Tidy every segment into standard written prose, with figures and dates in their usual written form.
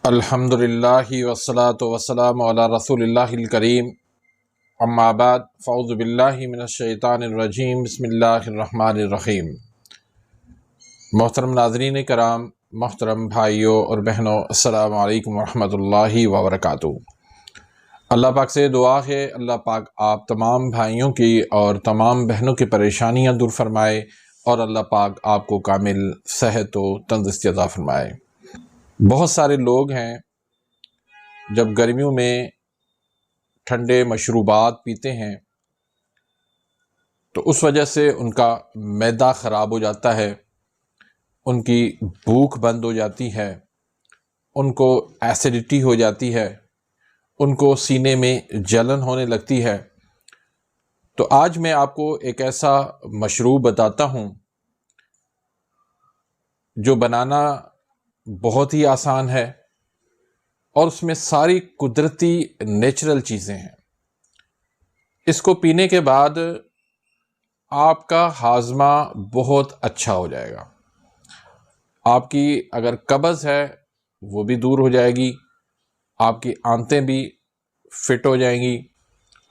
الحمدللہ والصلاة والسلام علی رسول اللہ الکریم، اما بعد فاعوذ باللہ من الشیطان الرجیم، بسم اللہ الرحمن الرحیم۔ محترم ناظرین کرام، محترم بھائیوں اور بہنوں، السلام علیکم ورحمۃ اللہ وبرکاتہ۔ اللہ پاک سے دعا ہے اللہ پاک آپ تمام بھائیوں کی اور تمام بہنوں کی پریشانیاں دور فرمائے اور اللہ پاک آپ کو کامل صحت و تندرستی عطا فرمائے۔ بہت سارے لوگ ہیں جب گرمیوں میں ٹھنڈے مشروبات پیتے ہیں تو اس وجہ سے ان کا معدہ خراب ہو جاتا ہے، ان کی بھوک بند ہو جاتی ہے، ان کو ایسیڈیٹی ہو جاتی ہے، ان کو سینے میں جلن ہونے لگتی ہے۔ تو آج میں آپ کو ایک ایسا مشروب بتاتا ہوں جو بنانا بہت ہی آسان ہے اور اس میں ساری قدرتی نیچرل چیزیں ہیں۔ اس کو پینے کے بعد آپ کا ہاضمہ بہت اچھا ہو جائے گا، آپ کی اگر قبض ہے وہ بھی دور ہو جائے گی، آپ کی آنتیں بھی فٹ ہو جائیں گی،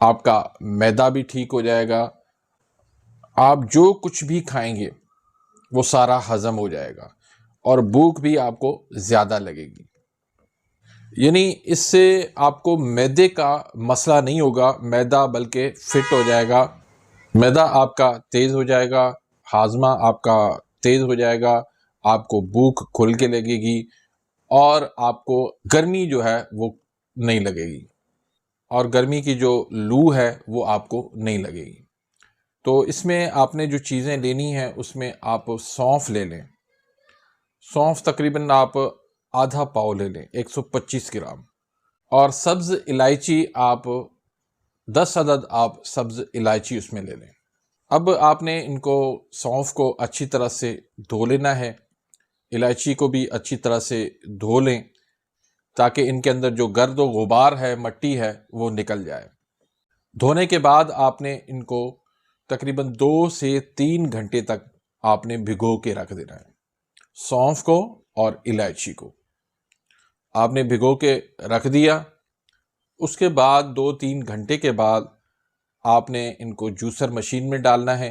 آپ کا معدہ بھی ٹھیک ہو جائے گا، آپ جو کچھ بھی کھائیں گے وہ سارا ہضم ہو جائے گا اور بھوک بھی آپ کو زیادہ لگے گی۔ یعنی اس سے آپ کو معدے کا مسئلہ نہیں ہوگا، معدہ بلکہ فٹ ہو جائے گا، معدہ آپ کا تیز ہو جائے گا، ہاضمہ آپ کا تیز ہو جائے گا، آپ کو بھوک کھل کے لگے گی اور آپ کو گرمی جو ہے وہ نہیں لگے گی، اور گرمی کی جو لو ہے وہ آپ کو نہیں لگے گی۔ تو اس میں آپ نے جو چیزیں لینی ہیں اس میں آپ سونف لے لیں، سونف تقریباً آپ آدھا پاؤ لے لیں، 125 گرام، اور سبز الائچی آپ 10 عدد آپ سبز الائچی اس میں لے لیں۔ اب آپ نے ان کو سونف کو اچھی طرح سے دھو لینا ہے، الائچی کو بھی اچھی طرح سے دھو لیں تاکہ ان کے اندر جو گرد و غبار ہے، مٹی ہے، وہ نکل جائے۔ دھونے کے بعد آپ نے ان کو تقریباً 2 سے 3 گھنٹے تک آپ نے بھگو کے رکھ دینا ہے۔ سونف کو اور الائچی کو آپ نے بھگو کے رکھ دیا، اس کے بعد 2-3 گھنٹے کے بعد آپ نے ان کو جوسر مشین میں ڈالنا ہے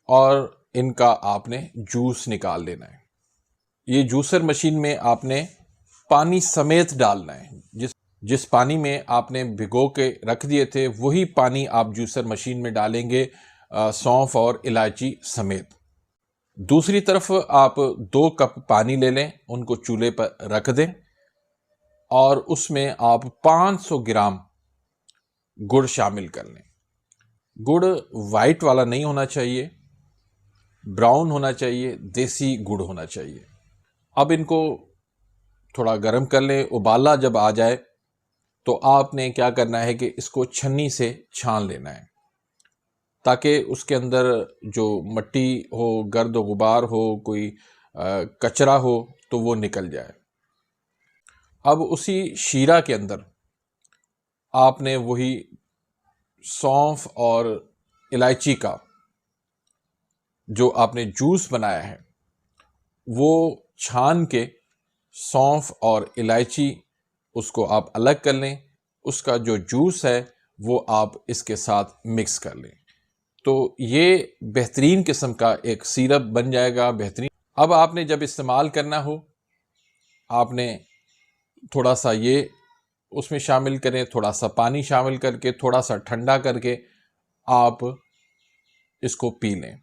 اور ان کا آپ نے جوس نکال لینا ہے۔ یہ جوسر مشین میں آپ نے پانی سمیت ڈالنا ہے، جس پانی میں آپ نے بھگو کے رکھ دیے تھے وہی پانی آپ جوسر مشین میں ڈالیں گے، سونف اور الائچی سمیت۔ دوسری طرف آپ 2 کپ پانی لے لیں، ان کو چولہے پر رکھ دیں اور اس میں آپ 500 گرام گڑ شامل کر لیں۔ گڑ وائٹ والا نہیں ہونا چاہیے، براؤن ہونا چاہیے، دیسی گڑ ہونا چاہیے۔ اب ان کو تھوڑا گرم کر لیں، ابالا جب آ جائے تو آپ نے کیا کرنا ہے کہ اس کو چھنی سے چھان لینا ہے تاکہ اس کے اندر جو مٹی ہو، گرد و غبار ہو، کوئی کچرا ہو تو وہ نکل جائے۔ اب اسی شیرہ کے اندر آپ نے وہی سونف اور الائچی کا جو آپ نے جوس بنایا ہے وہ چھان کے، سونف اور الائچی اس کو آپ الگ کر لیں، اس کا جو جوس ہے وہ آپ اس کے ساتھ مکس کر لیں، تو یہ بہترین قسم کا ایک سیرپ بن جائے گا، بہترین۔ اب آپ نے جب استعمال کرنا ہو آپ نے تھوڑا سا یہ اس میں شامل کریں، تھوڑا سا پانی شامل کر کے، تھوڑا سا ٹھنڈا کر کے آپ اس کو پی لیں۔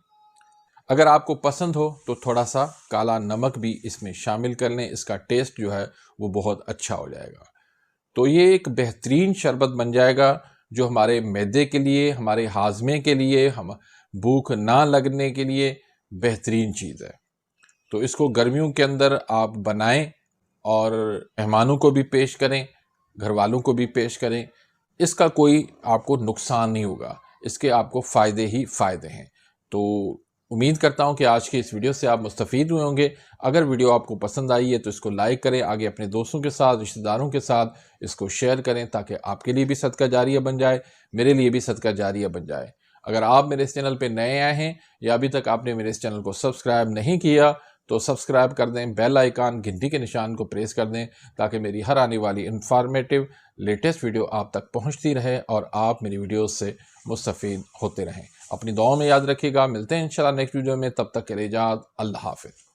اگر آپ کو پسند ہو تو تھوڑا سا کالا نمک بھی اس میں شامل کر لیں، اس کا ٹیسٹ جو ہے وہ بہت اچھا ہو جائے گا۔ تو یہ ایک بہترین شربت بن جائے گا جو ہمارے معدے کے لیے، ہمارے ہاضمے کے لیے، ہم بھوک نہ لگنے کے لیے بہترین چیز ہے۔ تو اس کو گرمیوں کے اندر آپ بنائیں اور مہمانوں کو بھی پیش کریں، گھر والوں کو بھی پیش کریں، اس کا کوئی آپ کو نقصان نہیں ہوگا، اس کے آپ کو فائدے ہی فائدے ہیں۔ تو امید کرتا ہوں کہ آج کے اس ویڈیو سے آپ مستفید ہوئے ہوں گے۔ اگر ویڈیو آپ کو پسند آئی ہے تو اس کو لائک کریں، آگے اپنے دوستوں کے ساتھ، رشتہ داروں کے ساتھ اس کو شیئر کریں تاکہ آپ کے لیے بھی صدقہ جاریہ بن جائے، میرے لیے بھی صدقہ جاریہ بن جائے۔ اگر آپ میرے اس چینل پہ نئے آئے ہیں یا ابھی تک آپ نے میرے اس چینل کو سبسکرائب نہیں کیا تو سبسکرائب کر دیں، بیل آئیکن گھنٹی کے نشان کو پریس کر دیں تاکہ میری ہر آنے والی انفارمیٹیو لیٹسٹ ویڈیو آپ تک پہنچتی رہے اور آپ میری ویڈیوز سے مستفید ہوتے رہیں۔ اپنی دعاؤں میں یاد رکھیے گا، ملتے ہیں انشاءاللہ نیکسٹ ویڈیو میں، تب تک کے لیے اجازت، اللہ حافظ۔